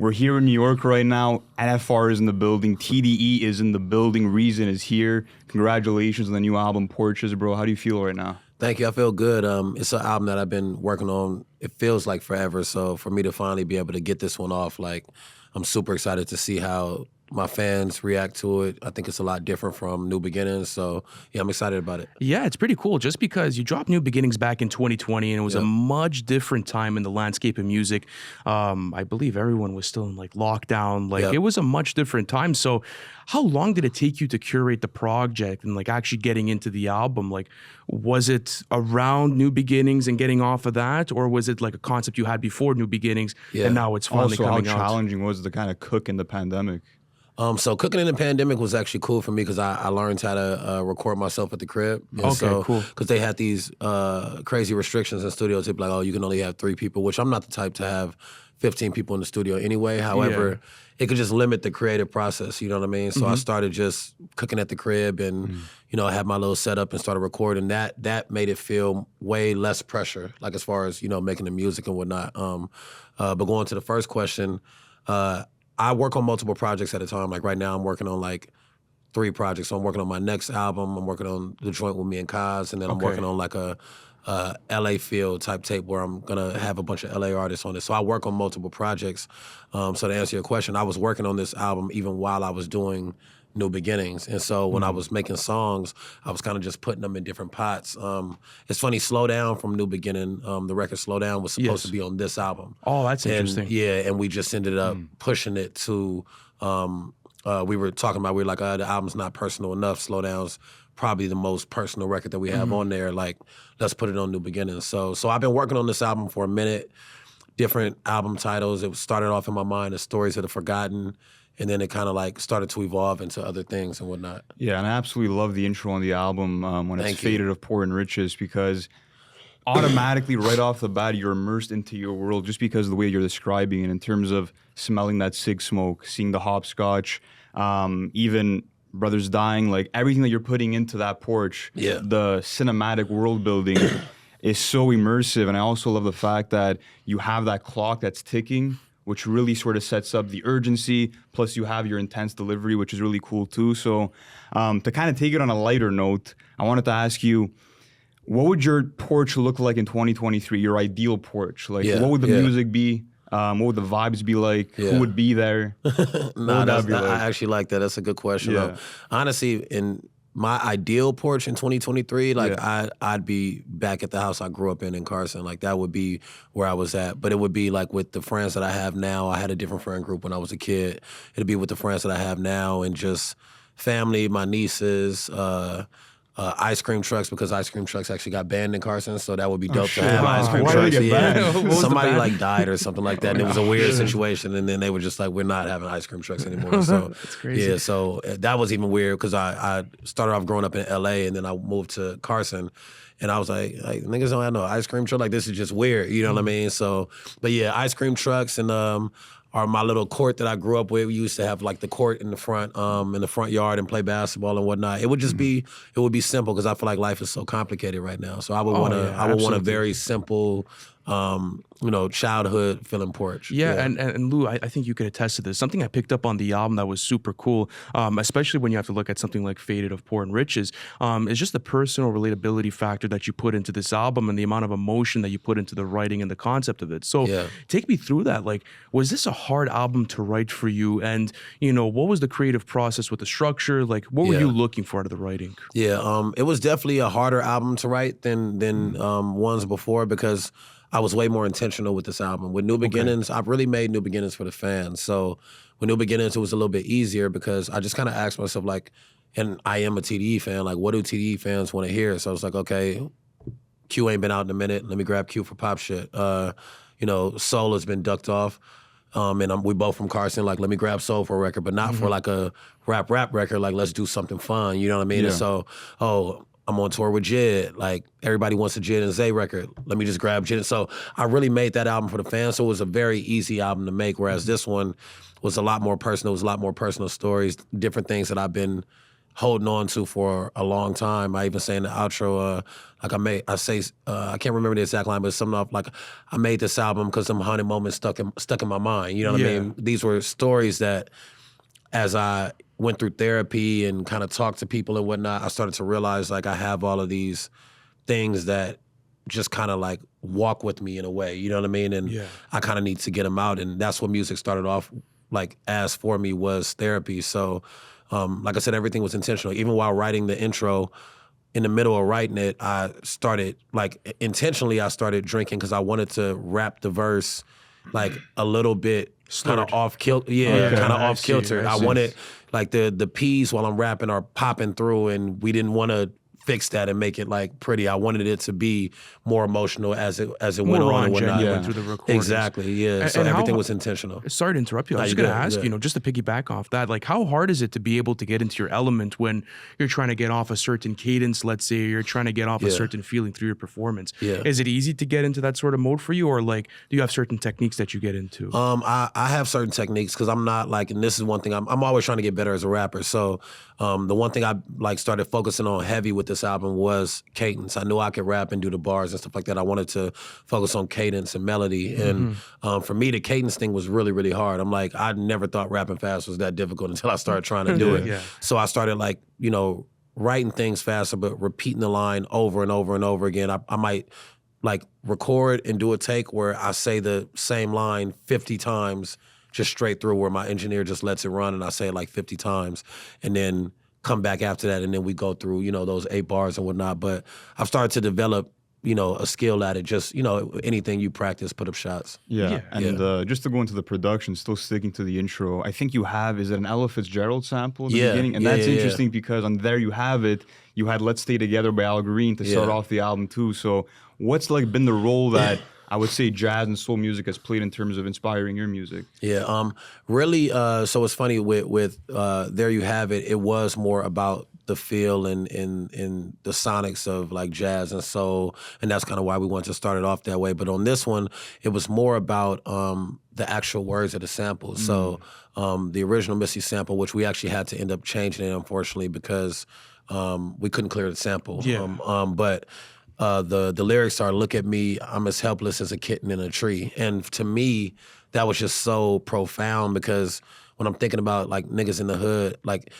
We're here in New York right now. NFR is in the building. TDE is in the building. Reason is here. Congratulations on the new album, Porches, bro. How do you feel right now? Thank you. I feel good. It's an album that I've been working on, it feels like forever. So for me to finally be able to get this one off, like, I'm super excited to see how my fans react to it. I think it's a lot different from New Beginnings. So, yeah, I'm excited about it. Yeah, it's pretty cool just because you dropped New Beginnings back in 2020 and it was a much different time in the landscape of music. I believe everyone was still in like lockdown. Like it was a much different time. So how long did it take you to curate the project and like actually getting into the album? Like, was it around New Beginnings and getting off of that? Or was it like a concept you had before New Beginnings and now it's finally also, coming how out? challenging was it to kind of cook in the pandemic? So cooking in the pandemic was actually cool for me because I learned how to record myself at the crib. And okay, cool. Because they had these crazy restrictions in studios. They'd be like, oh, you can only have 3 people, which I'm not the type to have 15 people in the studio anyway. However, it could just limit the creative process, you know what I mean? So I started just cooking at the crib and, you know, I had my little setup and started recording. That made it feel way less pressure, like as far as, you know, making the music and whatnot. But going to the first question, I work on multiple projects at a time. Like right now I'm working on like 3 projects. So I'm working on my next album. I'm working on the joint with me and Kaz. And then I'm working on like a LA feel type tape where I'm gonna have a bunch of LA artists on it. So I work on multiple projects. So to answer your question, I was working on this album even while I was doing New Beginnings. And so when I was making songs, I was kind of just putting them in different pots. It's funny, Slow Down from New Beginning, the record Slow Down was supposed to be on this album. Oh, that's interesting. Yeah, and we just ended up pushing it to, we were talking about, we were like, the album's not personal enough. Slow Down's probably the most personal record that we have on there. Like, let's put it on New Beginnings. So I've been working on this album for a minute, different album titles. It started off in my mind as Stories of the Forgotten, and then it kind of like started to evolve into other things and whatnot. Yeah, and I absolutely love the intro on the album when it's Faded of Poor and Riches, because automatically right off the bat you're immersed into your world just because of the way you're describing it in terms of smelling that cig smoke, seeing the hopscotch, even brothers dying, like everything that you're putting into that porch, the cinematic world building is so immersive. And I also love the fact that you have that clock that's ticking, which really sort of sets up the urgency, plus you have your intense delivery, which is really cool too. So to kind of take it on a lighter note, I wanted to ask you, what would your porch look like in 2023, your ideal porch? Like, what would the music be? What would the vibes be like? Who would be there? I actually like that. That's a good question. Honestly, in my ideal porch in 2023, like I'd be back at the house I grew up in Carson. Like that would be where I was at. But it would be like with the friends that I have now. I had a different friend group when I was a kid. It'd be with the friends that I have now and just family, my nieces, ice cream trucks, because ice cream trucks actually got banned in Carson, so that would be dope to have ice cream trucks. Somebody like died or something like that, and it was a weird situation, and then they were just like, we're not having ice cream trucks anymore. So that's crazy. Yeah, so that was even weird because I started off growing up in LA, and then I moved to Carson. And I was like, niggas don't have no ice cream truck. Like, this is just weird. You know what I mean? So, but yeah, ice cream trucks and or my little court that I grew up with. We used to have like the court in the front yard and play basketball and whatnot. It would just be, it would be simple because I feel like life is so complicated right now. So I would want a very simple, childhood feeling porch. And Lou, I think you could attest to this. Something I picked up on the album that was super cool, especially when you have to look at something like Faded of Poor and Riches, is just the personal relatability factor that you put into this album and the amount of emotion that you put into the writing and the concept of it. So take me through that. Like, was this a hard album to write for you? And, what was the creative process with the structure? Like, what were you looking for out of the writing? It was definitely a harder album to write than ones before because I was way more intentional with this album. With New Beginnings, I've really made New Beginnings for the fans. So with New Beginnings, it was a little bit easier because I just kind of asked myself, like, and I am a TDE fan, like, what do TDE fans want to hear? So I was like, okay, Q ain't been out in a minute. Let me grab Q for pop shit. Soul has been ducked off. And we both from Carson, like, let me grab Soul for a record, but not for like a rap record, like, let's do something fun, you know what I mean? And so, I'm on tour with Jid. Like, everybody wants a Jid and Zay record. Let me just grab Jid. So I really made that album for the fans. So it was a very easy album to make, whereas this one was a lot more personal. It was a lot more personal stories, different things that I've been holding on to for a long time. I even say in the outro, I can't remember the exact line, but it's something off like, I made this album because some 100 moments stuck in my mind. You know what I mean? These were stories that, as I went through therapy and kind of talked to people and whatnot, I started to realize like I have all of these things that just kind of like walk with me in a way. You know what I mean? And I kind of need to get them out, and that's what music started off like as for me, was therapy. So. Like I said, everything was intentional. Even while writing the intro, in the middle of writing it, I started, like, intentionally I started drinking because I wanted to rap the verse, like, a little bit kind of off kilter. Kind of off kilter. I wanted, like, the P's while I'm rapping are popping through, and we didn't want to fix that and make it like pretty. I wanted it to be more emotional as it went on and whatnot. Through the recordings. Exactly, so everything was intentional. Sorry to interrupt you. I was just going to ask, just to piggyback off that, like, how hard is it to be able to get into your element when you're trying to get off a certain cadence, let's say, you're trying to get off a certain feeling through your performance? Is it easy to get into that sort of mode for you, or like, do you have certain techniques that you get into? I have certain techniques because I'm not like, and this is one thing, I'm always trying to get better as a rapper. So the one thing I like started focusing on heavy with this album was cadence. I knew I could rap and do the bars and stuff like that. I wanted to focus on cadence and melody. And for me, the cadence thing was really, really hard. I'm like, I never thought rapping fast was that difficult until I started trying to do it. So I started like, writing things faster, but repeating the line over and over and over again. I might like record and do a take where I say the same line 50 times just straight through, where my engineer just lets it run and I say it like 50 times. And then come back after that, and then we go through, those 8 bars and whatnot. But I've started to develop, a skill at it. Just, anything you practice, put up shots. And just to go into the production, still sticking to the intro, I think you have, is it an Ella Fitzgerald sample in the beginning? And that's interesting because on there you have it, you had Let's Stay Together by Al Green to start off the album too. So what's like been the role that I would say jazz and soul music has played in terms of inspiring your music? Really, so it's funny with There You Have It, it was more about the feel and the sonics of like jazz and soul, and that's kind of why we wanted to start it off that way. But on this one, it was more about the actual words of the sample. So the original Missy sample, which we actually had to end up changing it, unfortunately, because we couldn't clear the sample. But the lyrics are, look at me, I'm as helpless as a kitten in a tree. And to me, that was just so profound, because when I'm thinking about like niggas in the hood, like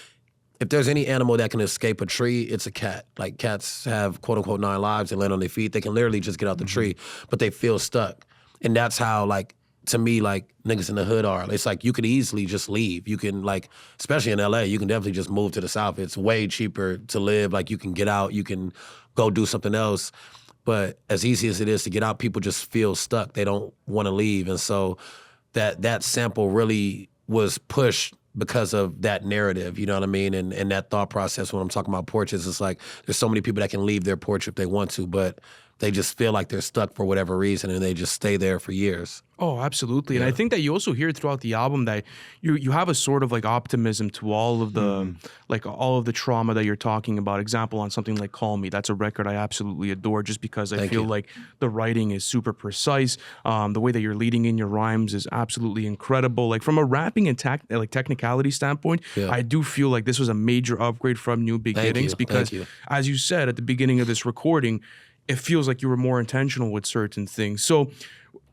if there's any animal that can escape a tree, it's a cat. Like cats have quote unquote 9 lives, they land on their feet, they can literally just get out the tree, but they feel stuck. And that's how, like, to me, like, niggas in the hood are. It's like you could easily just leave. You can, like, especially in LA, you can definitely just move to the South. It's way cheaper to live. Like, you can get out, you can go do something else. But as easy as it is to get out, people just feel stuck. They don't want to leave. And so that sample really was pushed because of that narrative, you know what I mean? And that thought process when I'm talking about porches, it's like there's so many people that can leave their porch if they want to, but they just feel like they're stuck for whatever reason, and they just stay there for years. Oh, absolutely. And I think that you also hear throughout the album that you have a sort of like optimism to all of the like all of the trauma that you're talking about. Example, on something like Call Me, that's a record I absolutely adore, just because I feel like the writing is super precise. The way that you're leading in your rhymes is absolutely incredible. Like from a rapping and technicality standpoint, I do feel like this was a major upgrade from New Beginnings, because as you said at the beginning of this recording, it feels like you were more intentional with certain things. So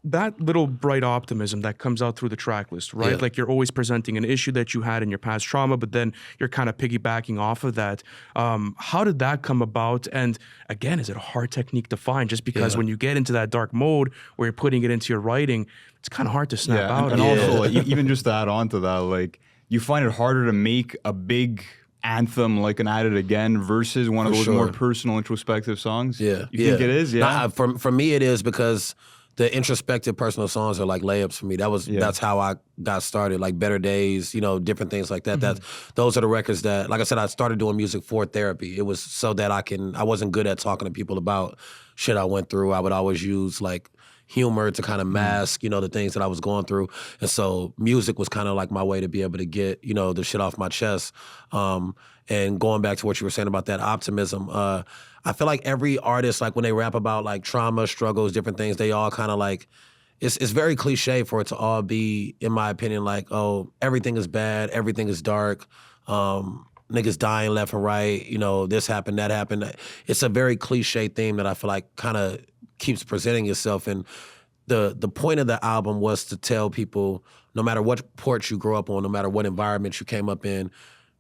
that little bright optimism that comes out through the track list, right? Yeah. Like you're always presenting an issue that you had in your past trauma, but then you're kind of piggybacking off of that. How did that come about? And again, is it a hard technique to find? Just because when you get into that dark mode where you're putting it into your writing, it's kind of hard to snap out. And also, like, even just to add on to that, like, you find it harder to make a big anthem like an At It Again versus one of those more personal, introspective songs? You think it is? Nah, for me, it is, because the introspective personal songs are like layups for me. That's how I got started. Like Better Days, different things like that. Those are the records that, like I said, I started doing music for therapy. It was so that I wasn't good at talking to people about shit I went through. I would always use like humor to kind of mask, the things that I was going through. And so music was kind of like my way to be able to get, the shit off my chest. And going back to what you were saying about that optimism, I feel like every artist, like when they rap about like trauma, struggles, different things, they all kind of like, it's very cliche for it to all be, in my opinion, like, oh, everything is bad, everything is dark. niggas dying left and right, you know, this happened, that happened. It's a very cliche theme that I feel like kind of keeps presenting itself. And the point of the album was to tell people, no matter what porch you grow up on, no matter what environment you came up in,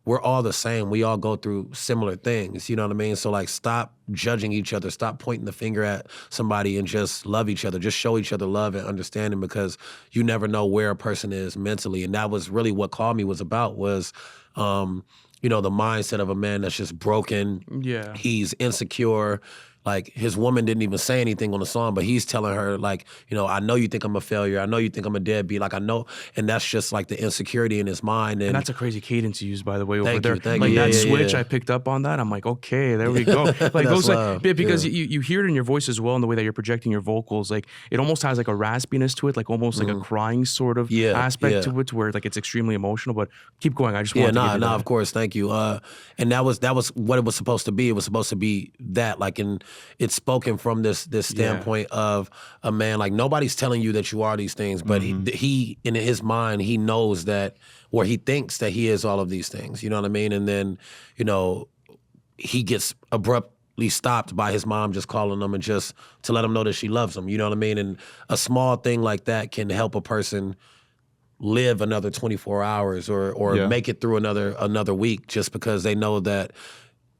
we're all the same. We all go through similar things, you know what I mean? So like, stop judging each other, stop pointing the finger at somebody and just love each other. Just show each other love and understanding, because you never know where a person is mentally. And that was really what Call Me was about, was, you know, the mindset of a man that's just broken. Yeah. He's insecure. Like, his woman didn't even say anything on the song, but he's telling her, like, you know, I know you think I'm a failure. I know you think I'm a deadbeat. Like, I know. And that's just like the insecurity in his mind. And that's a crazy cadence you use, by the way, over Thank there. you, thank like you. that Yeah, switch, yeah. I picked up on that. I'm like, okay, there we go. Like That's those, love. like, because Yeah. you hear it in your voice as well, in the way that you're projecting your vocals. Like, it almost has like a raspiness to it, like almost like a crying sort of aspect to it, where like it's extremely emotional. But keep going. I just want to get of course, thank you. And that was what it was supposed to be. It was supposed to be that, like, and it's spoken from this standpoint of a man. Like, nobody's telling you that you are these things, but he in his mind, he knows that, or he thinks that he is all of these things. You know what I mean? And then, you know, he gets abruptly stopped by his mom just calling him and just to let him know that she loves him. You know what I mean? And a small thing like that can help a person live another 24 hours or make it through another week, just because they know that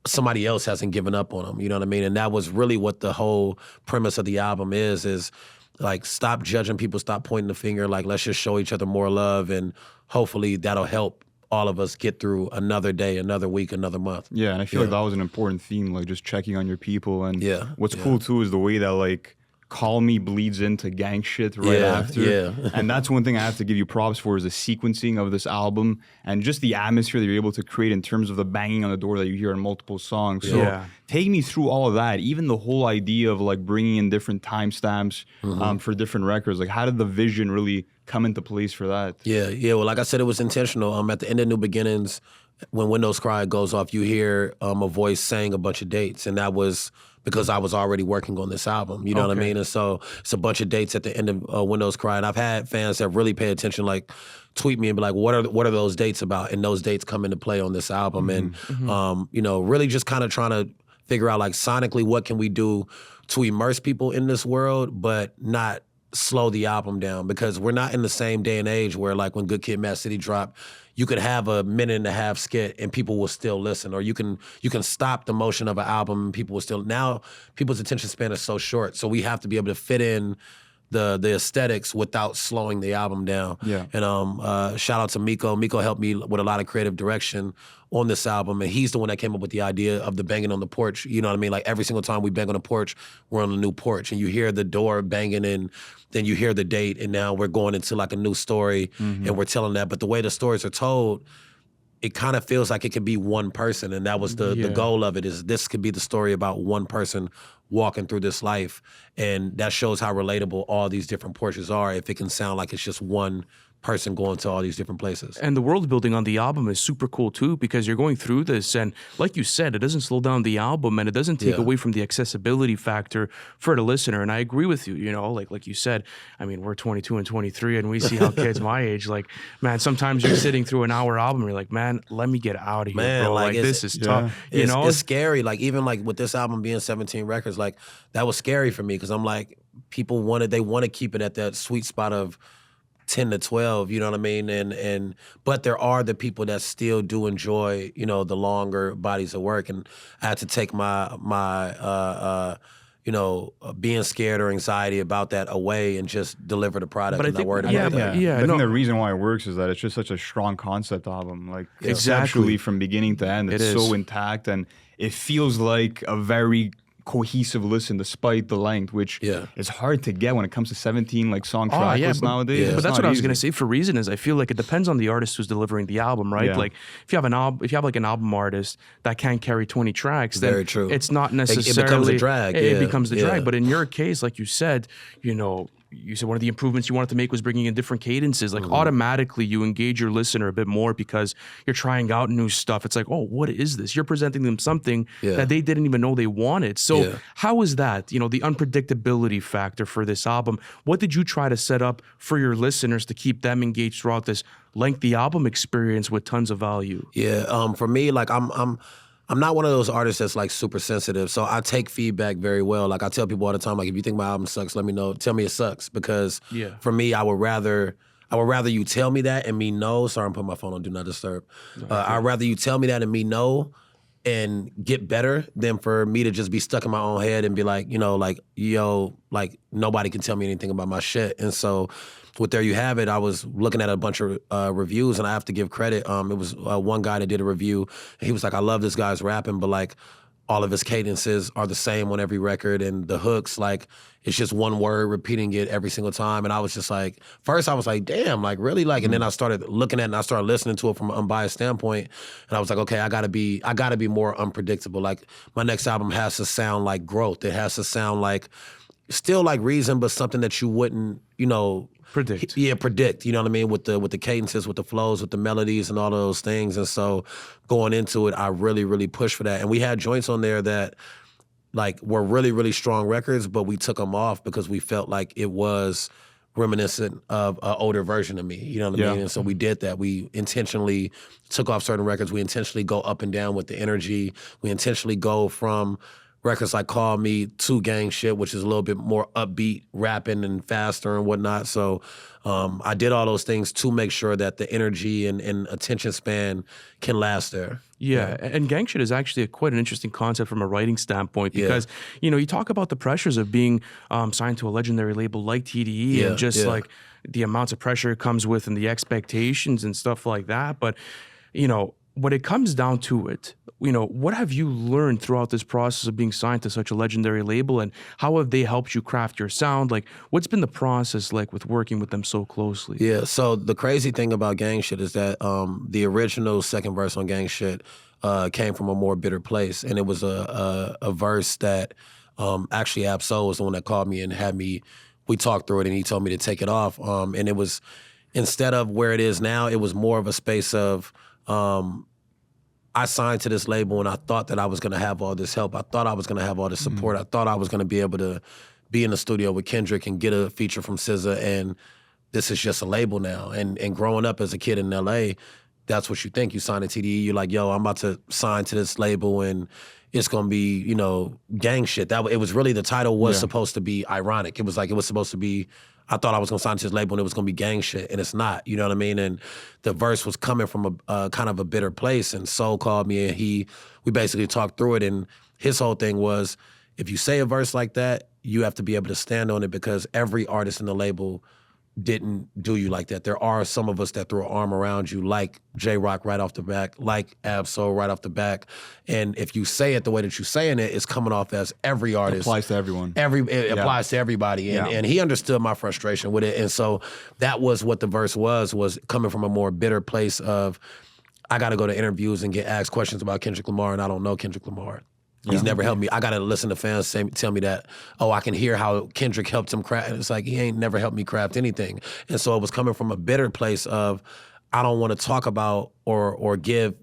somebody else hasn't given up on them. You know what I mean? And that was really what the whole premise of the album is like, stop judging people, stop pointing the finger. Like, let's just show each other more love, and hopefully that'll help all of us get through another day, another week, another month. Yeah, and I feel like that was an important theme, like just checking on your people. And what's yeah. cool too is the way that like Call Me bleeds into gang shit right after. Yeah. And that's one thing I have to give you props for, is the sequencing of this album and just the atmosphere that you're able to create in terms of the banging on the door that you hear in multiple songs. So take me through all of that, even the whole idea of like bringing in different timestamps for different records. Like, how did the vision really come into place for that? Yeah. Well, like I said, it was intentional. At the end of New Beginnings, when Windows Cry goes off, you hear a voice saying a bunch of dates, and that was because I was already working on this album, you know what I mean? And so it's a bunch of dates at the end of Windows Cry. And I've had fans that really pay attention, like tweet me and be like, what are those dates about? And those dates come into play on this album. And, you know, really just kind of trying to figure out, like, sonically, what can we do to immerse people in this world, but not slow the album down, because we're not in the same day and age where, like, when Good Kid, Mad City dropped, you could have a 1.5-minute skit and people will still listen, or you can stop the motion of an album and people will still. Now people's attention span is so short, so we have to be able to fit in the aesthetics without slowing the album down. Yeah. And shout out to Miko. Miko helped me with a lot of creative direction on this album, and he's the one that came up with the idea of the banging on the porch. You know what I mean? Like, every single time we bang on the porch, we're on a new porch, and you hear the door banging, and then you hear the date, and now we're going into like a new story, and we're telling that. But the way the stories are told, it kind of feels like it could be one person, and that was the goal of it, is this could be the story about one person walking through this life, and that shows how relatable all these different porches are, if it can sound like it's just one person going to all these different places. And the world building on the album is super cool too, because you're going through this, and like you said, it doesn't slow down the album, and it doesn't take away from the accessibility factor for the listener. And I agree with you, you know, like you said, I mean, we're 22 and 23, and we see how kids my age, like, man, sometimes you're sitting through an hour album, and you're like, man, let me get out of here, man, bro. Like this is tough. You know, it's scary. Like, even like with this album being 17 records, like, that was scary for me, because I'm like, people want to keep it at that sweet spot of 10 to 12, you know what I mean? But there are the people that still do enjoy, you know, the longer bodies of work. And I had to take my you know, being scared or anxiety about that away and just deliver the product. But I and think, not worried yeah, about that. yeah, I think the reason why it works is that it's just such a strong concept album. Like, conceptually from beginning to end, it's so intact, and it feels like a very cohesive listen despite the length, which is hard to get when it comes to 17 like song track lists nowadays. But that's what I was gonna say. For reason is, I feel like it depends on the artist who's delivering the album, right? Like, if you have like an album artist that can't carry 20 tracks, then it's not necessarily it becomes a drag. It becomes the drag. But in your case, like you said, you know, you said one of the improvements you wanted to make was bringing in different cadences. Like automatically you engage your listener a bit more because you're trying out new stuff. It's like, oh, what is this? You're presenting them something that they didn't even know they wanted. So how is that, the unpredictability factor for this album? What did you try to set up for your listeners to keep them engaged throughout this lengthy album experience with tons of value? Yeah, for me, like I'm not one of those artists that's like super sensitive, so I take feedback very well. Like I tell people all the time, like if you think my album sucks, let me know. Tell me it sucks, because for me, I would rather you tell me that and me know. Sorry, I'm putting my phone on Do Not Disturb. I'd rather you tell me that and me know and get better than for me to just be stuck in my own head and be like, like nobody can tell me anything about my shit. And so with There You Have It, I was looking at a bunch of reviews, and I have to give credit. It was one guy that did a review, and he was like, I love this guy's rapping, but like all of his cadences are the same on every record, and the hooks, like it's just one word repeating it every single time. And I was just like, first I was like, damn, like really? Like, and then I started looking at it and I started listening to it from an unbiased standpoint, and I was like, okay, I gotta be more unpredictable. Like my next album has to sound like growth. It has to sound like still like Reason, but something that you wouldn't, predict. Yeah, predict. You know what I mean? With the cadences, with the flows, with the melodies and all of those things. And so going into it, I really, really pushed for that. And we had joints on there that like were really, really strong records, but we took them off because we felt like it was reminiscent of an older version of me. You know what I mean? And so we did that. We intentionally took off certain records. We intentionally go up and down with the energy. We intentionally go from records like Call Me to Gang Shit, which is a little bit more upbeat, rapping and faster and whatnot. So I did all those things to make sure that the energy and attention span can last there. Yeah, and Gang Shit is actually quite an interesting concept from a writing standpoint because, you talk about the pressures of being signed to a legendary label like TDE and just like the amounts of pressure it comes with and the expectations and stuff like that. But, when it comes down to it, what have you learned throughout this process of being signed to such a legendary label, and how have they helped you craft your sound? Like, what's been the process like with working with them so closely? Yeah, so the crazy thing about Gang Shit is that the original second verse on Gang Shit came from a more bitter place, and it was a verse that actually Ab-Soul was the one that called me and we talked through it, and he told me to take it off. And it was, instead of where it is now, it was more of a space of, I signed to this label and I thought that I was gonna have all this help. I thought I was gonna have all this support. I thought I was gonna be able to be in the studio with Kendrick and get a feature from SZA, and this is just a label now. And growing up as a kid in LA, that's what you think. You sign a TDE, you're like, yo, I'm about to sign to this label and it's gonna be, gang shit. It was really, the title was supposed to be ironic. It was supposed to be, I thought I was gonna sign to this label and it was gonna be gang shit, and it's not, you know what I mean? And the verse was coming from a kind of a bitter place, and Soul called me and we basically talked through it, and his whole thing was, if you say a verse like that, you have to be able to stand on it, because every artist in the label didn't do you like that. There are some of us that throw an arm around you, like J-Rock right off the back, like Ab-Soul right off the back. And if you say it the way that you're saying it, it's coming off as every artist. It applies to everyone. It applies to everybody. And he understood my frustration with it. And so that was what the verse was coming from a more bitter place of, I got to go to interviews and get asked questions about Kendrick Lamar, and I don't know Kendrick Lamar. He's never helped me. I got to listen to fans tell me that, I can hear how Kendrick helped him craft. And it's like, he ain't never helped me craft anything. And so it was coming from a bitter place of, I don't want to talk about or give,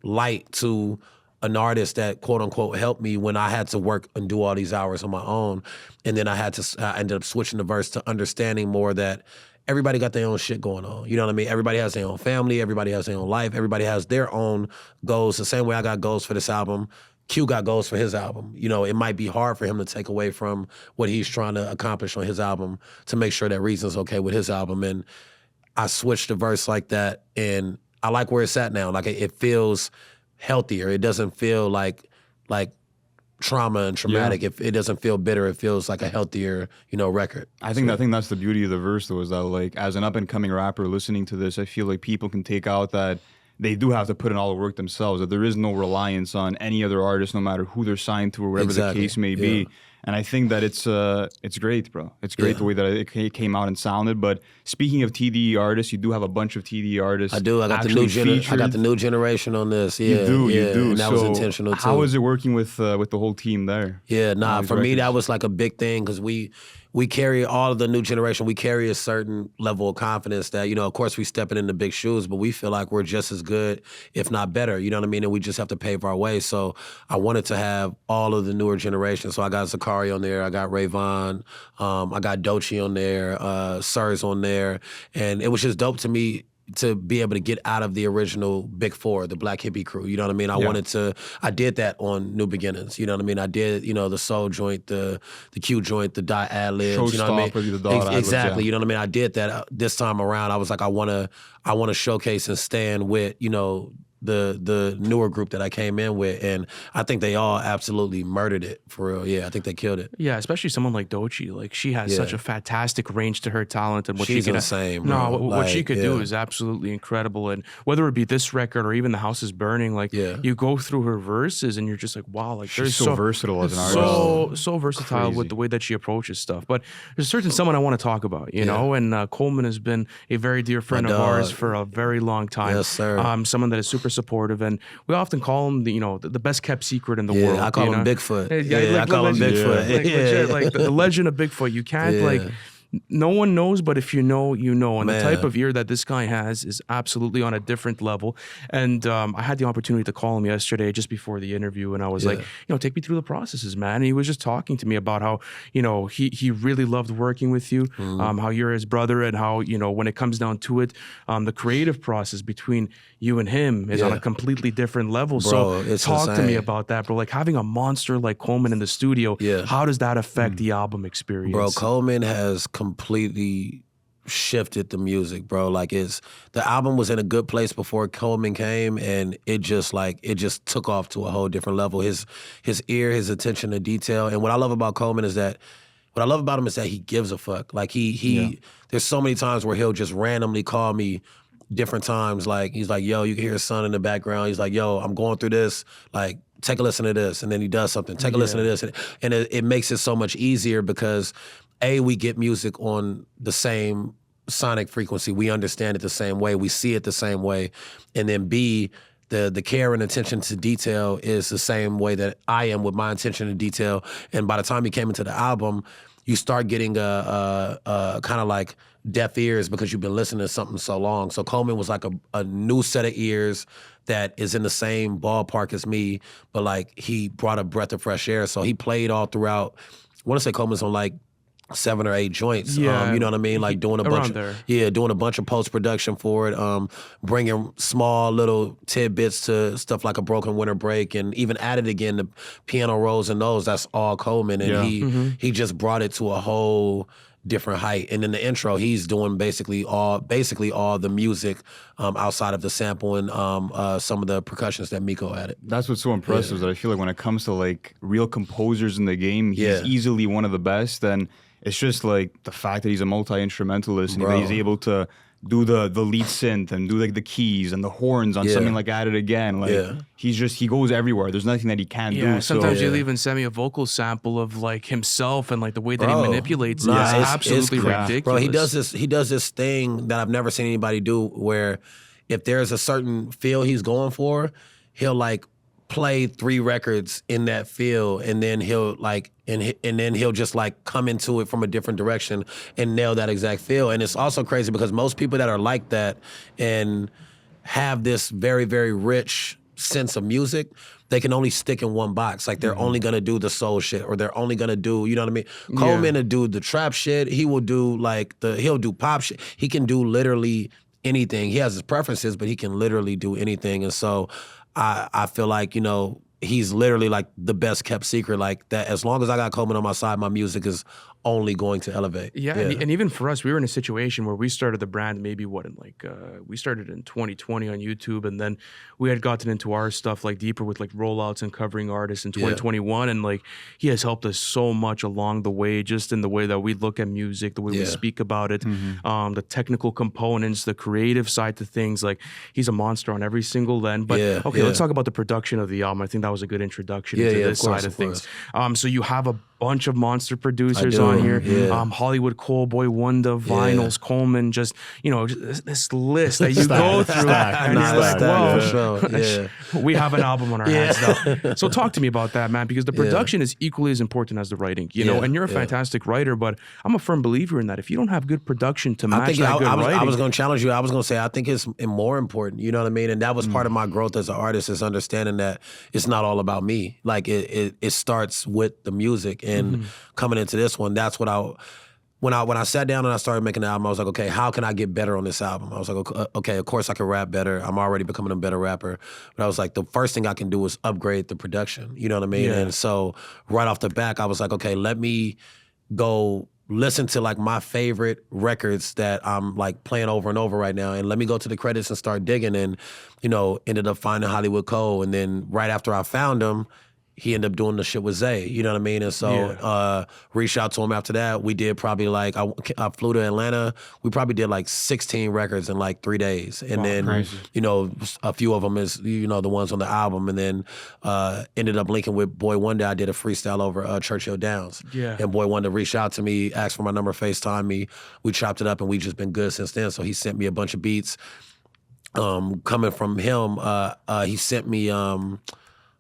light to an artist that quote unquote helped me when I had to work and do all these hours on my own. And then I ended up switching the verse to understanding more that everybody got their own shit going on. You know what I mean? Everybody has their own family. Everybody has their own life. Everybody has their own goals. The same way I got goals for this album, Q got goals for his album. It might be hard for him to take away from what he's trying to accomplish on his album to make sure that Reason's okay with his album. And I switched the verse like that, and I like where it's at now. Like, it feels healthier. It doesn't feel like trauma and traumatic. It doesn't feel bitter. It feels like a healthier, record. I think that's the beauty of the verse, though, is that, like, as an up-and-coming rapper listening to this, I feel like people can take out that they do have to put in all the work themselves, that there is no reliance on any other artist, no matter who they're signed to or whatever the case may be. And I think that it's great, bro. It's great the way that it came out and sounded. But speaking of TDE artists, you do have a bunch of TDE artists. I do. I got the new generation on this. Yeah, you do. And that was intentional too. How was it working with the whole team there? Yeah, for me that was like a big thing, because we we carry all of the new generation. We carry a certain level of confidence that, of course we stepping into big shoes, but we feel like we're just as good, if not better. You know what I mean? And we just have to pave our way. So I wanted to have all of the newer generation. So I got Zakari on there. I got Rayvon. I got Doechii on there. Sir's on there. And it was just dope to me to be able to get out of the original Big Four, the Black Hippie crew. You know what I mean? I did that on New Beginnings. You know what I mean? I did, the soul joint, the Q joint, the dot ad-libs. You know what I mean? Exactly. You know what I mean? I did that this time around. I was like, I want to showcase and stand with, the newer group that I came in with, and I think they all absolutely murdered it, for real. Yeah, I think they killed it. Yeah, especially someone like Doechii. Like, she has such a fantastic range to her talent, and what She's she can insane, bro. what she could do is absolutely incredible. And whether it be this record or even The House is Burning, like you go through her verses and you're just like, wow, like she's so versatile as an artist. So versatile with the way that she approaches stuff. But there's a certain someone I want to talk about, you know, and Coleman has been a very dear friend of ours for a very long time. Yes, sir. Someone that is super supportive, and we often call him the best kept secret in the world. I call him Bigfoot. I call him Bigfoot. Legit, like the legend of Bigfoot. You can't no one knows, but if you know, you know. And the type of ear that this guy has is absolutely on a different level. And I had the opportunity to call him yesterday just before the interview, and I was like, take me through the processes, man. And he was just talking to me about how, he really loved working with you, how you're his brother, and how, when it comes down to it, the creative process between you and him is on a completely different level. Bro, so talk to me about that, bro. Like, having a monster like Coleman in the studio, how does that affect the album experience? Bro, Coleman has completely shifted the music, bro. Like, the album was in a good place before Coleman came, and it just took off to a whole different level. His ear, his attention to detail. And what I love about Coleman is that he gives a fuck. Like, there's so many times where he'll just randomly call me different times. Like, he's like, yo, you can hear his son in the background. He's like, yo, I'm going through this. Like, take a listen to this. And then he does something. Take a listen to this. And it makes it so much easier because we get music on the same sonic frequency. We understand it the same way. We see it the same way. And then B, the care and attention to detail is the same way that I am with my attention to detail. And by the time he came into the album, you start getting a kind of like deaf ears because you've been listening to something so long. So Coleman was like a new set of ears that is in the same ballpark as me, but like he brought a breath of fresh air. So he played all throughout. I want to say Coleman's on like 7 or 8 joints. You know what I mean? Like doing a bunch of post-production for it, bringing small little tidbits to stuff like A Broken Winter Break, and even added again the piano rolls and those. That's all Coleman, and he just brought it to a whole different height. And in the intro, he's doing basically all the music outside of the sample and some of the percussions that Miko added. That's what's so impressive. Is that I feel like when it comes to like real composers in the game, he's easily one of the best. And it's just like the fact that he's a multi-instrumentalist and that he's able to do the lead synth and do like the keys and the horns on something like At It Again. Like he goes everywhere. There's nothing that he can't do. Sometimes he'll even send me a vocal sample of like himself and like the way that he manipulates it. It's absolutely ridiculous. Bro, he does this thing that I've never seen anybody do, where if there's a certain feel he's going for, he'll like play 3 records in that feel, and then he'll like and then he'll just like come into it from a different direction and nail that exact feel. And it's also crazy because most people that are like that and have this very, very rich sense of music, they can only stick in one box. Like, they're only gonna do the soul shit, or they're only gonna do, you know what I mean? Coleman will do the trap shit. He will do like he'll do pop shit. He can do literally anything. He has his preferences, but he can literally do anything. And so I feel like, he's literally like the best kept secret. Like, that as long as I got Coleman on my side, my music is only going to elevate. And even for us, we were in a situation where we started the brand maybe we started in 2020 on YouTube, and then we had gotten into our stuff like deeper with like rollouts and covering artists in 2021, and like he has helped us so much along the way, just in the way that we look at music, the way we speak about it, the technical components, the creative side to things. Like, he's a monster on every single end. But let's talk about the production of the album. I think that was a good introduction into this side of things. So you have a bunch of monster producers on on here. Yeah. Hollywood Cole, Boy Wonder, Vinyls, Coleman, just, this list that you go through. And you're like, well, for sure. we have an album on our hands now. So talk to me about that, man, because the production is equally as important as the writing, you know, and you're a fantastic writer, but I'm a firm believer in that. If you don't have good production to match that good writing. I was going to challenge you. I was going to say, I think it's more important, you know what I mean? And that was part of my growth as an artist, is understanding that it's not all about me. Like it starts with the music, and coming into this one, that's what when I sat down and I started making the album, I was like, okay, how can I get better on this album? I was like, okay, of course I can rap better. I'm already becoming a better rapper. But I was like, the first thing I can do is upgrade the production. You know what I mean? Yeah. And so right off the back, I was like, okay, let me go listen to like my favorite records that I'm like playing over and over right now, and let me go to the credits and start digging, and, you know, ended up finding Hollywood Cole. And then right after I found him, he ended up doing the shit with Zay, you know what I mean? And so reached out to him after that. We did probably like, I flew to Atlanta. We probably did like 16 records in like 3 days. And then, crazy. You know, a few of them is, you know, the ones on the album. And then ended up linking with Boy Wonder. I did a freestyle over Churchill Downs. Yeah. And Boy Wonder reached out to me, asked for my number, FaceTime me. We chopped it up, and we just been good since then. So he sent me a bunch of beats. Coming from him, he sent me...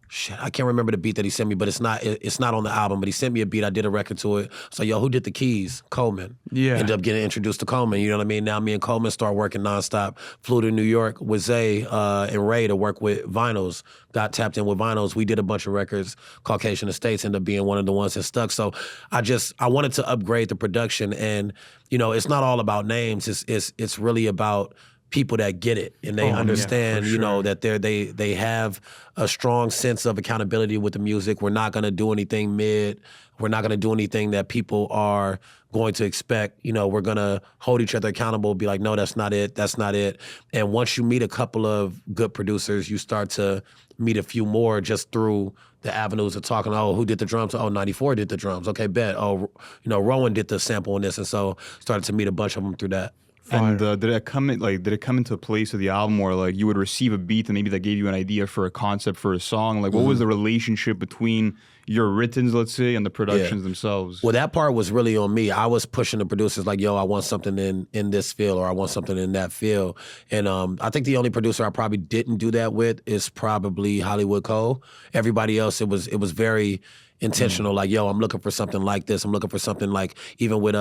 shit, I can't remember the beat that he sent me, but it's not on the album. But he sent me a beat. I did a record to it. So, yo, who did the keys? Coleman. Yeah. Ended up getting introduced to Coleman. You know what I mean? Now me and Coleman start working nonstop. Flew to New York with Zay and Ray to work with Vinyls. Got tapped in with Vinyls. We did a bunch of records. Caucasian Estates ended up being one of the ones that stuck. So I wanted to upgrade the production, and, you know, it's not all about names. It's really about people that get it, and they understand, you know, that they have a strong sense of accountability with the music. We're not going to do anything mid. We're not going to do anything that people are going to expect. You know, we're going to hold each other accountable, be like, no, that's not it. That's not it. And once you meet a couple of good producers, you start to meet a few more just through the avenues of talking. Oh, who did the drums? Oh, 94 did the drums. Okay, bet. Oh, you know, Rowan did the sample on this. And so started to meet a bunch of them through that. And did it come into a place of the album where like you would receive a beat and maybe that gave you an idea for a concept for a song? Like, what was the relationship between your writtens, let's say, and the productions themselves? Well, that part was really on me. I was pushing the producers like, yo, I want something in this field, or I want something in that field. And I think the only producer I probably didn't do that with is probably Hollywood Cole. Everybody else, it was very intentional, like, yo, I'm looking for something like this. I'm looking for something like, even with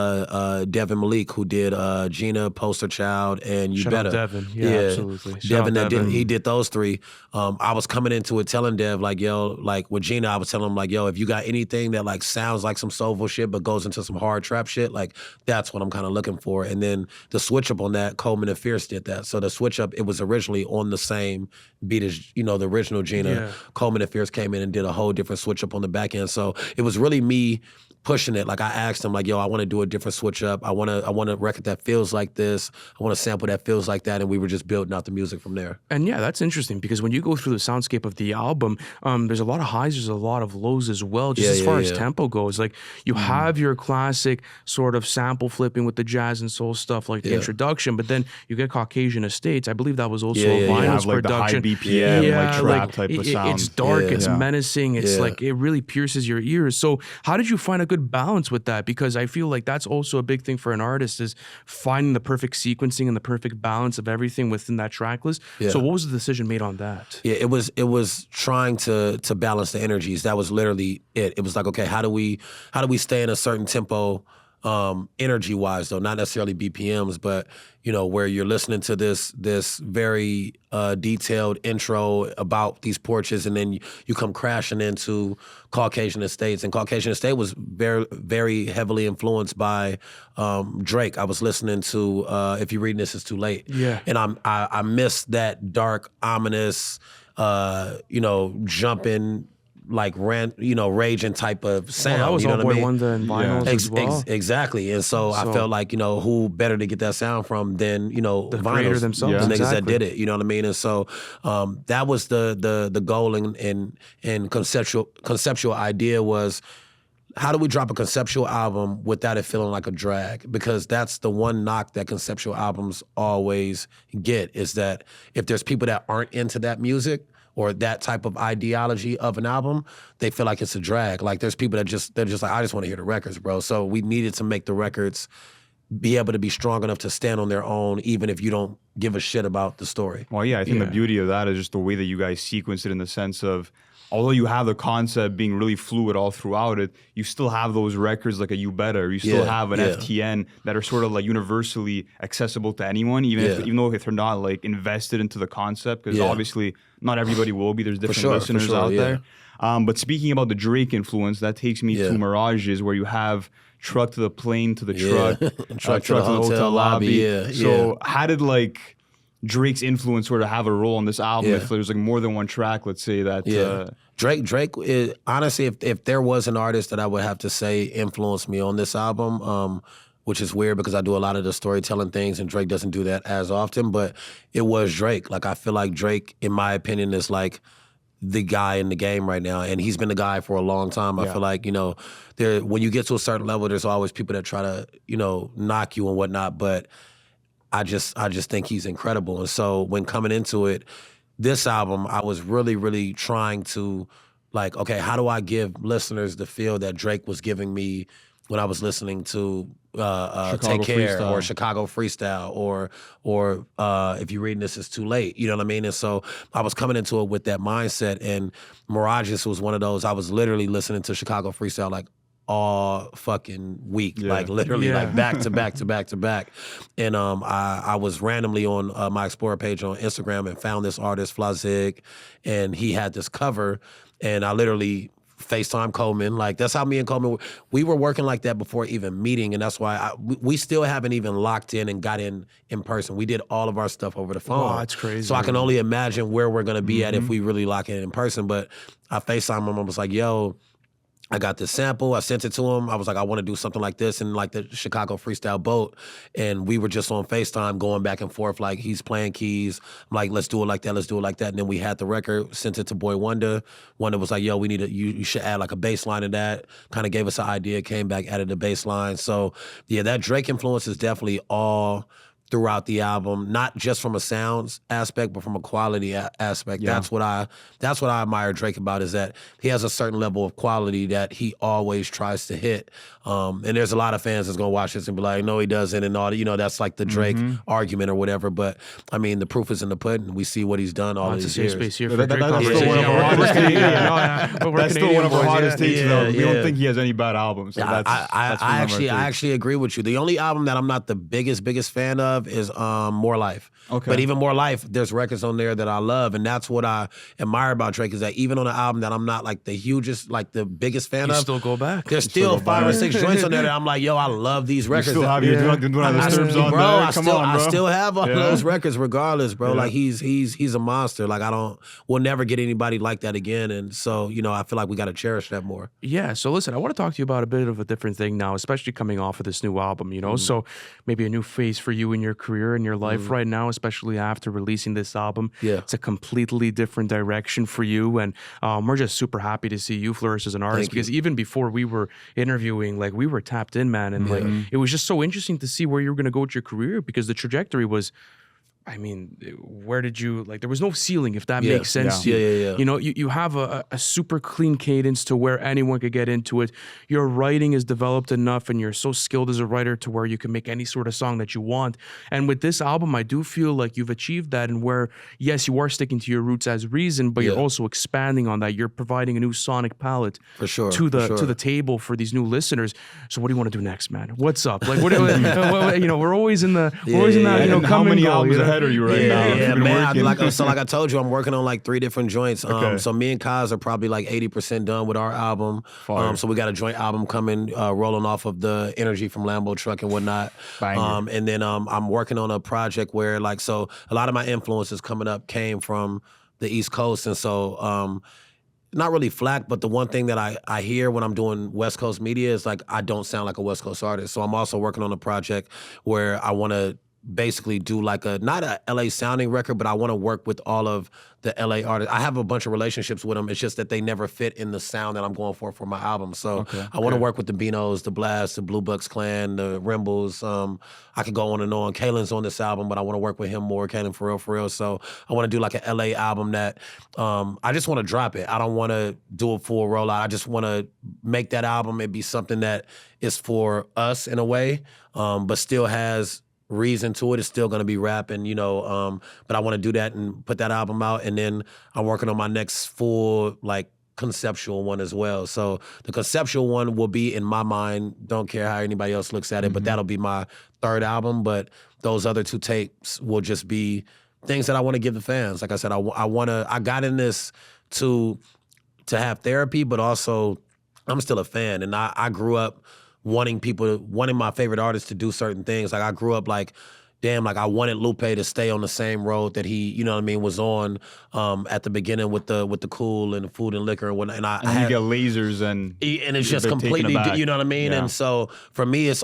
Devin Malik, who did Gina, Poster Child, and You Better. Devin. Yeah, absolutely. Devin, he did those three. I was coming into it telling Dev, like, yo, like with Gina, I was telling him, like, yo, if you got anything that like sounds like some soulful shit but goes into some hard trap shit, like, that's what I'm kind of looking for. And then the switch up on that, Coleman and Fierce did that. So the switch up, it was originally on the same beat as, you know, the original Gina. Yeah. Coleman and Fierce came in and did a whole different switch up on the back end. So it was really me pushing it. Like, I asked him, like, yo, I want to do a different switch up. I want a record that feels like this. I want a sample that feels like that. And we were just building out the music from there. And yeah, that's interesting, because when you go through the soundscape of the album, there's a lot of highs, there's a lot of lows as well, just as far as tempo goes. Like, you have your classic sort of sample flipping with the jazz and soul stuff, like the introduction, but then you get Caucasian Estates. I believe that was also a Vinyls like production. The high BPM, like trap type of sound. It's dark, it's menacing, it's like, it really pierces your ears. So how did you find a good balance with that? Because I feel like that's also a big thing for an artist, is finding the perfect sequencing and the perfect balance of everything within that track list. Yeah. So what was the decision made on that? Yeah, it was trying to balance the energies. That was literally it. It was like, okay, how do we stay in a certain tempo, energy wise though, not necessarily BPMs, but, you know, where you're listening to this very detailed intro about these porches, and then you come crashing into Caucasian Estates. And Caucasian Estate was very, very heavily influenced by Drake. I was listening to If You're Reading This, It's Too Late. Yeah. And I missed that dark, ominous, you know, jumping, like raging type of sound. Well, that was you know Boy Wonder and Vinyls as well. Exactly. And so I felt like, you know, who better to get that sound from than, you know, the Vinyls, creator themselves, the niggas that did it. You know what I mean? And so that was the goal and conceptual idea was, how do we drop a conceptual album without it feeling like a drag? Because that's the one knock that conceptual albums always get, is that if there's people that aren't into that music or that type of ideology of an album, they feel like it's a drag. Like there's people they're just like, I just want to hear the records, bro. So we needed to make the records be able to be strong enough to stand on their own, even if you don't give a shit about the story. Well, yeah, I think the beauty of that is just the way that you guys sequence it, in the sense of, although you have the concept being really fluid all throughout it, you still have those records like a You Better, you still have an FTN that are sort of like universally accessible to anyone, even though if they're not like invested into the concept, because obviously not everybody will be. There's different listeners out there. But speaking about the Drake influence, that takes me to Mirages, where you have truck to the plane to the truck, truck to the hotel lobby. So how did like Drake's influence sort of have a role on this album? If there's like more than one track, let's say that. Drake is, honestly, if there was an artist that I would have to say influenced me on this album, which is weird because I do a lot of the storytelling things and Drake doesn't do that as often, but it was Drake. Like I feel like Drake, in my opinion, is like the guy in the game right now, and he's been the guy for a long time. I feel like, when you get to a certain level, there's always people that try to, knock you and whatnot, but I just think he's incredible. And so when coming into it, this album, I was really, really trying to, like, okay, how do I give listeners the feel that Drake was giving me when I was listening to Take Care or Chicago Freestyle or if you're reading this, it's too late. You know what I mean? And so I was coming into it with that mindset, and Mirages was one of those. I was literally listening to Chicago Freestyle like all fucking week, like literally like back to back to back to back. And I was randomly on my Explorer page on Instagram and found this artist, Flazig, and he had this cover, and I literally FaceTime Coleman. Like, that's how me and Coleman, we were working like that before even meeting, and that's why we still haven't even locked in and got in person. We did all of our stuff over the phone. Oh, that's crazy. So I can only imagine where we're going to be at if we really lock in person. But I FaceTime him and was like, yo, I got this sample. I sent it to him. I was like, I want to do something like this in like the Chicago Freestyle boat. And we were just on FaceTime going back and forth. Like, he's playing keys. I'm like, let's do it like that. Let's do it like that. And then we had the record, sent it to Boy Wonder. Wonder was like, yo, we need you should add like a bass line to that. Kind of gave us an idea, came back, added the bass line. So yeah, that Drake influence is definitely all throughout the album, not just from a sounds aspect, but from a quality aspect. That's what I admire Drake about, is that he has a certain level of quality that he always tries to hit. And there's a lot of fans that's gonna watch this and be like, no, he doesn't, and all that. That's like the Drake argument or whatever. But I mean, the proof is in the pudding. We see what he's done all these years. That's still one of our hottest takes. That's still one of our hottest takes. We don't think he has any bad albums. So I actually agree with you. The only album that I'm not the biggest fan of is More Life. Okay. But even More Life, there's records on there that I love, and that's what I admire about Drake, is that even on an album that I'm not like the hugest, like the biggest fan of, still go back. There's still 5 or 6 joints on there that I'm like, yo, I love these records. You still have your Disturbs on there. I still have all those records regardless, bro. Like he's a monster. Like we'll never get anybody like that again. And so, I feel like we got to cherish that more. Yeah. So listen, I want to talk to you about a bit of a different thing now, especially coming off of this new album, So maybe a new phase for you in your career and your life right now, especially after releasing this album. Yeah. It's a completely different direction for you. And we're just super happy to see you flourish as an artist, because even before we were interviewing, like, we were tapped in, man. And like, it was just so interesting to see where you were going to go with your career, because the trajectory was, I mean, where did you, like, there was no ceiling, if that makes sense to you. You have a super clean cadence to where anyone could get into it. Your writing is developed enough, and you're so skilled as a writer to where you can make any sort of song that you want. And with this album, I do feel like you've achieved that, and where, yes, you are sticking to your roots as Reason, but you're also expanding on that. You're providing a new sonic palette to the table for these new listeners. So what do you want to do next, man? What's up? Like, we're always in that, how many albums ahead are you right now? Yeah, man. Like I told you, I'm working on like 3 different joints. So me and Kaz are probably like 80% done with our album. So we got a joint album coming, rolling off of the energy from Lambo Truck and whatnot. And then I'm working on a project where, like, so a lot of my influences coming up came from the East Coast, and so not really flack, but the one thing that I hear when I'm doing West Coast media is like, I don't sound like a West Coast artist. So I'm also working on a project where I want to basically do like not a LA sounding record, but I want to work with all of the LA artists. I have a bunch of relationships with them. It's just that they never fit in the sound that I'm going for my album. So I want to work with the Beanos, the Blast, the Blue Bucks Clan, the Rimbles. I could go on and on. Kalen's on this album, but I want to work with him more. Kalen for real. So I want to do like an LA album that I just want to drop it. I don't want to do a full rollout. I just want to make that album and be something that is for us in a way, but still has reason to it. It's still going to be rapping, but I want to do that and put that album out. And then I'm working on my next full, like, conceptual one as well. So the conceptual one will be in my mind, don't care how anybody else looks at it, but that'll be my third album. But those other 2 tapes will just be things that I want to give the fans. Like I said, I got in this to have therapy, but also I'm still a fan. And I grew up wanting my favorite artists to do certain things. Like I grew up like, damn, like I wanted Lupe to stay on the same road that he, was on at the beginning with the Cool and the Food and Liquor and whatnot. And I you get lasers and it's just completely, you know what I mean? Yeah. And so for me, it's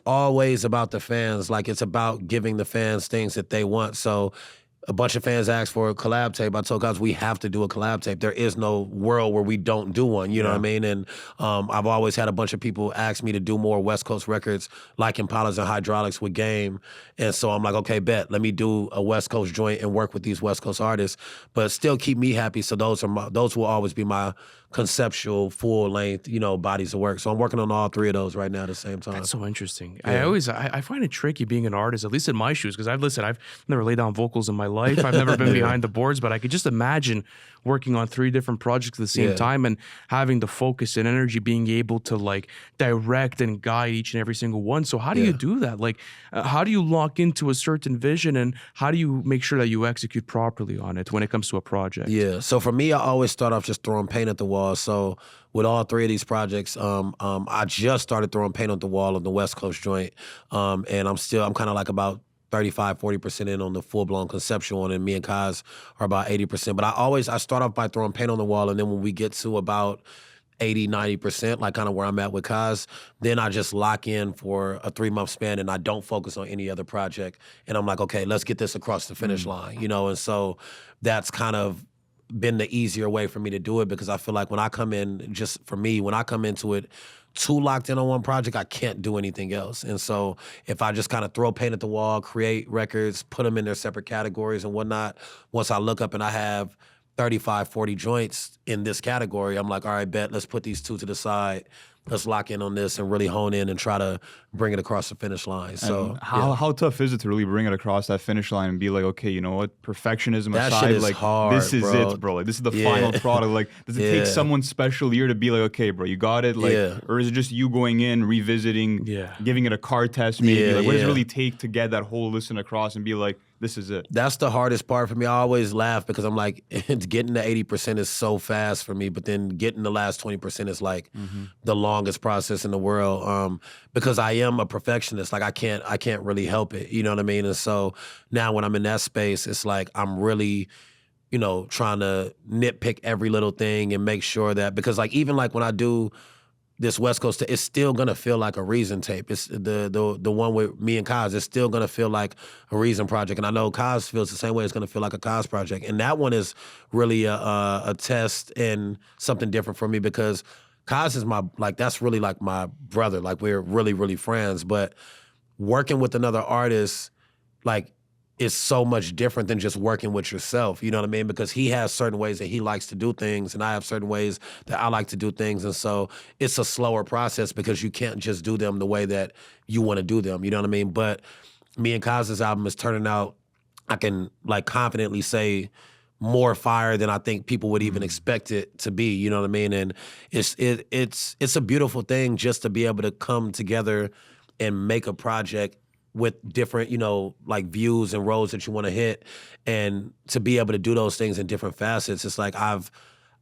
always about the fans. Like it's about giving the fans things that they want. So a bunch of fans asked for a collab tape. I told guys we have to do a collab tape. There is no world where we don't do one, you know what I mean? And I've always had a bunch of people ask me to do more West Coast records like Impalas and Hydraulics with Game. And so I'm like, okay, bet. Let me do a West Coast joint and work with these West Coast artists, but still keep me happy. So those will always be my conceptual, full-length, bodies of work. So I'm working on all 3 of those right now at the same time. That's so interesting. Yeah. I find it tricky being an artist, at least in my shoes, because I've never laid down vocals in my life. I've never been behind the boards, but I could just imagine working on 3 different projects at the same time and having the focus and energy, being able to like direct and guide each and every single one. So how do you do that? Like, how do you lock into a certain vision, and how do you make sure that you execute properly on it when it comes to a project? Yeah. So for me, I always start off just throwing paint at the wall. So with all 3 of these projects, I just started throwing paint on the wall of the West Coast joint, and I'm kind of like about 35-40% in on the full-blown conceptual one, and me and Kaz are about 80%. But I start off by throwing paint on the wall, and then when we get to about 80-90%, like kind of where I'm at with Kaz, then I just lock in for a 3-month span and I don't focus on any other project. And I'm like, okay, let's get this across the finish line, And so that's kind of been the easier way for me to do it, because I feel like when I come in, just for me, when I come into it too locked in on one project, I can't do anything else. And so if I just kind of throw paint at the wall, create records, put them in their separate categories and whatnot, once I look up and I have 35, 40 joints in this category, I'm like, all right, bet, let's put these 2 to the side. Let's lock in on this and really hone in and try to bring it across the finish line. So how tough is it to really bring it across that finish line and be like, okay, you know what, perfectionism that aside, shit is like hard, this is it, bro. Like this is the final product. Like, does it take someone special here to be like, okay, bro, you got it? Like, or is it just you going in, revisiting, giving it a car test, maybe? Like, what does it really take to get that whole listen across and be like, this is it? That's the hardest part for me. I always laugh because I'm like, getting to 80% is so fast for me, but then getting the last 20% is like the longest process in the world, because I am a perfectionist. Like I can't really help it. You know what I mean? And so now when I'm in that space, it's like I'm really, trying to nitpick every little thing and make sure that, because like even like when I do this West Coast, it's still gonna feel like a Reason tape. It's the one with me and Kaz. It's still gonna feel like a Reason project, and I know Kaz feels the same way. It's gonna feel like a Kaz project, and that one is really a test and something different for me, because Kaz is that's really like my brother. Like we're really, really friends. But working with another artist, like, is so much different than just working with yourself, you know what I mean? Because he has certain ways that he likes to do things, and I have certain ways that I like to do things, and so it's a slower process because you can't just do them the way that you want to do them, you know what I mean? But me and Kaz's album is turning out, I can like confidently say, more fire than I think people would even expect it to be, you know what I mean? And it's a beautiful thing just to be able to come together and make a project with different, like views and roads that you want to hit, and to be able to do those things in different facets. It's like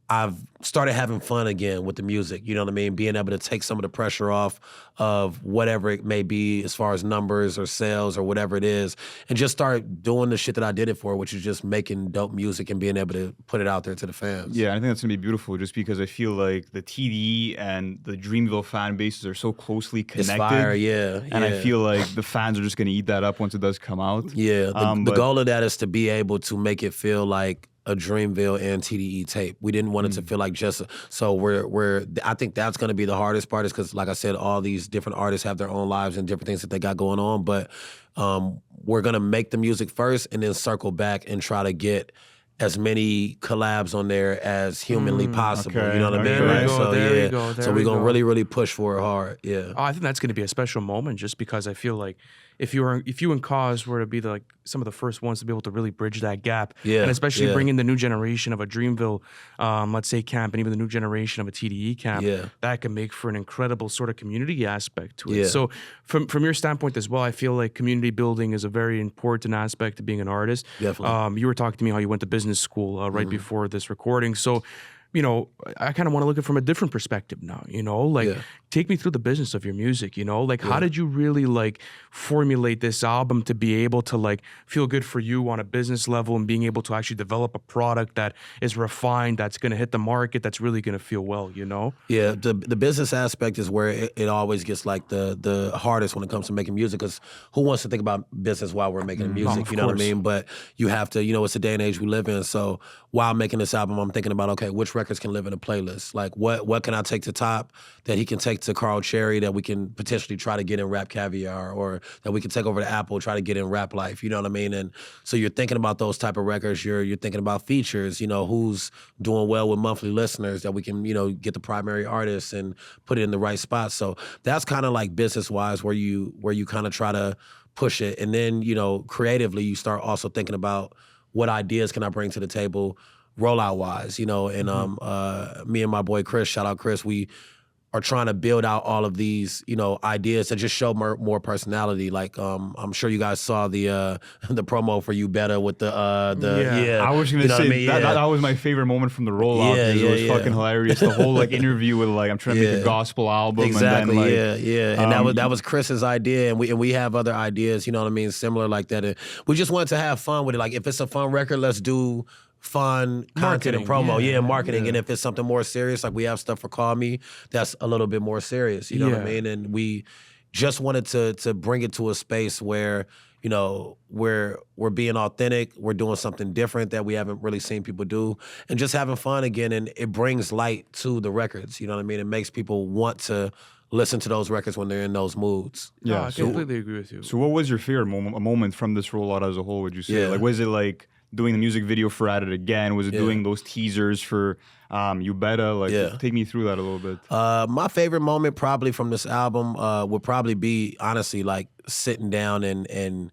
I've started having fun again with the music, you know what I mean? Being able to take some of the pressure off of whatever it may be as far as numbers or sales or whatever it is, and just start doing the shit that I did it for, which is just making dope music and being able to put it out there to the fans. Yeah, I think that's going to be beautiful just because I feel like the TDE and the Dreamville fan bases are so closely connected. It's fire, yeah. And I feel like the fans are just going to eat that up once it does come out. Yeah, the goal of that is to be able to make it feel like a Dreamville and TDE tape. We didn't want it to feel like just so I think that's going to be the hardest part, is because, like I said, all these different artists have their own lives and different things that they got going on. But we're going to make the music first and then circle back and try to get as many collabs on there as humanly possible. Okay. You know what I mean? There Right? we go, So there we yeah. go, there So we we're gonna go. really, really push for it hard. Yeah. I think that's going to be a special moment, just because I feel like if you and Cause were to be some of the first ones to be able to really bridge that gap, Yeah, and especially yeah. bring in the new generation of a Dreamville, let's say, camp, and even the new generation of a TDE camp, Yeah. that can make for an incredible sort of community aspect to it. Yeah. So from your standpoint as well, I feel like community building is a very important aspect of being an artist. Definitely. You were talking to me how you went to business school right before this recording, so. You know, I kind of want to look at it from a different perspective now, you know, like take me through the business of your music, you know, like how did you really formulate this album to be able to feel good for you on a business level and being able to actually develop a product that is refined, that's going to hit the market, that's really going to feel well, you know? Yeah, the business aspect is where it always gets the hardest when it comes to making music, because who wants to think about business while we're making music, of you know what I course. mean? But you have to, it's the day and age we live in, so while making this album, I'm thinking about, okay, which records can live in a playlist? Like what can I take to Top that he can take to Carl Cherry that we can potentially try to get in Rap Caviar, or that we can take over to Apple, try to get in Rap Life, you know what I mean? And so you're thinking about those type of records, you're thinking about features, who's doing well with monthly listeners that we can, get the primary artists and put it in the right spot. So that's kind of like business-wise where you kind of try to push it. And then, creatively you start also thinking about what ideas can I bring to the table rollout-wise, and me and my boy Chris, shout out Chris, we are trying to build out all of these, ideas that just show more personality. Like, I'm sure you guys saw the promo for You Better with the I was gonna say what I mean? that was my favorite moment from the rollout. Because it was fucking hilarious. The whole interview with I'm trying to make a gospel album. Exactly. And then, and that was Chris's idea, and we have other ideas. You know what I mean? Similar like that. And we just wanted to have fun with it. Like, if it's a fun record, let's do fun content and promo, marketing. And if it's something more serious, like we have stuff for Call Me, that's a little bit more serious. You know what I mean? And we just wanted to bring it to a space where we're being authentic, we're doing something different that we haven't really seen people do, and just having fun again. And it brings light to the records. You know what I mean? It makes people want to listen to those records when they're in those moods. Yeah, I completely agree with you. So what was your favorite moment from this rollout as a whole, would you say? Like, was it doing the music video for At It Again? Was it doing those teasers for You Better? Take me through that a little bit. My favorite moment probably from this album would probably be, honestly, sitting down and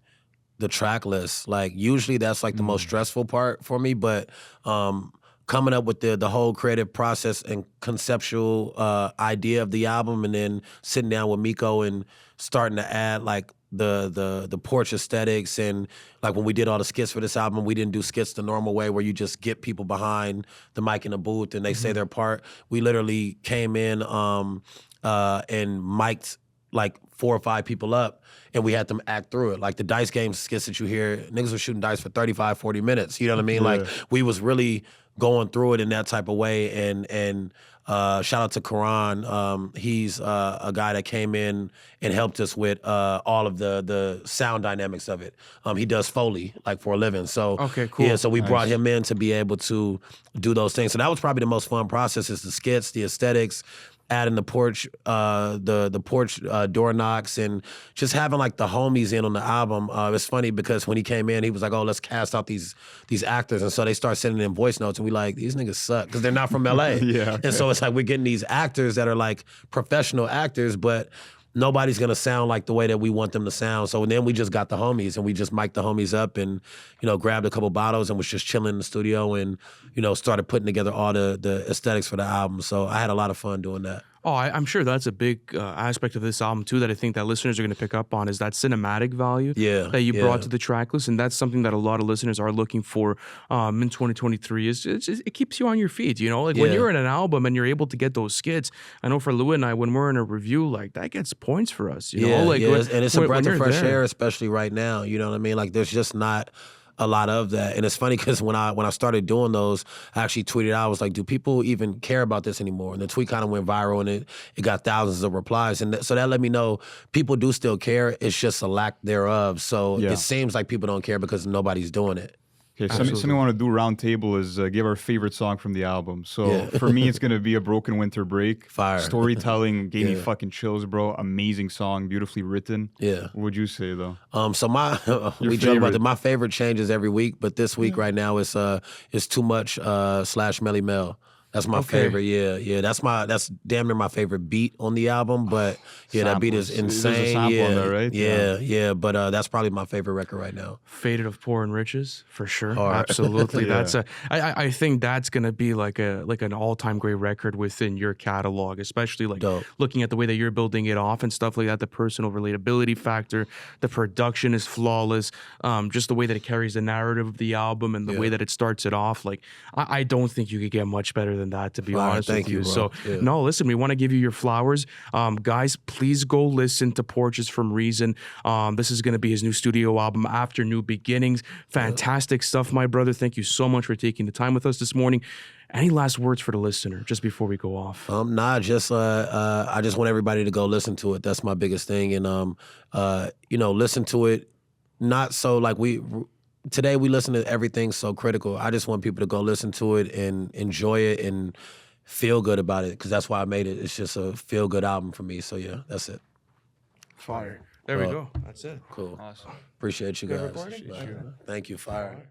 the track list. Usually that's the most stressful part for me, but coming up with the whole creative process and conceptual idea of the album, and then sitting down with Miko and starting to add the porch aesthetics. And when we did all the skits for this album, we didn't do skits the normal way where you just get people behind the mic in the booth and they say their part. We literally came in and mic'd 4 or 5 people up, and we had them act through it. Like the dice game skits that you hear, niggas were shooting dice for 35, 40 minutes. You know what I mean? We was really going through it in that type of way. And shout out to Karan. He's a guy that came in and helped us with all of the sound dynamics of it. He does Foley for a living. So okay, cool. Yeah, so we brought him in to be able to do those things. So that was probably the most fun process, is the skits, the aesthetics, adding the porch, the porch door knocks, and just having the homies in on the album. It's funny because when he came in, he was like, "Oh, let's cast out these actors," and so they start sending in voice notes, and we these niggas suck because they're not from LA. And so it's we're getting these actors that are professional actors, but nobody's gonna sound like the way that we want them to sound. So then we just got the homies, and we just mic'd the homies up, and grabbed a couple bottles and was just chilling in the studio, and started putting together all the aesthetics for the album. So I had a lot of fun doing that. Oh, I'm sure that's a big aspect of this album too that I think that listeners are going to pick up on is that cinematic value that you brought to the track list, and that's something that a lot of listeners are looking for in 2023. It keeps you on your feet, you know, like when you're in an album and you're able to get those skits. I know for Lou and I, when we're in a review, like that gets points for us, you know, like and it's a breath of fresh air, especially right now. You know what I mean? Like there's just not a lot of that. And it's funny because when I started doing those, I actually tweeted out, I was like, do people even care about this anymore? And the tweet kind of went viral and it got thousands of replies. And so that let me know people do still care. It's just a lack thereof. So it seems like people don't care because nobody's doing it. Okay, something I want to do round table is give our favorite song from the album. So for me, it's going to be A Broken Winter Break. Fire. Storytelling gave me fucking chills, bro. Amazing song, beautifully written. Yeah. What would you say, though? So we joke about that. My favorite changes every week, but this week right now it's Too Much / Melly Mel. That's my favorite. Yeah. That's damn near my favorite beat on the album. But that beat is insane. There's a sample on there, right? Yeah. But that's probably my favorite record right now. Faded of Poor and Riches, for sure. Absolutely. That's I think that's gonna be like an all-time great record within your catalog, especially like looking at the way that you're building it off and stuff like that. The personal relatability factor, the production is flawless. Just the way that it carries the narrative of the album and the way that it starts it off. Like I don't think you could get much better than that, to be honest with you. So no, listen, we want to give you your flowers. Guys, please go listen to Porches from Reason. This is going to be his new studio album, After New Beginnings. Fantastic stuff, my brother. Thank you so much for taking the time with us this morning. Any last words for the listener just before we go off? I just want everybody to go listen to it. That's my biggest thing. And listen to it, not so like today we listen to everything so critical. I just want people to go listen to it and enjoy it and feel good about it, because that's why I made it. It's just a feel-good album for me. So yeah, that's it. Fire. There we go. That's it. Cool. Awesome. Appreciate you guys. Appreciate you. Thank you. Fire.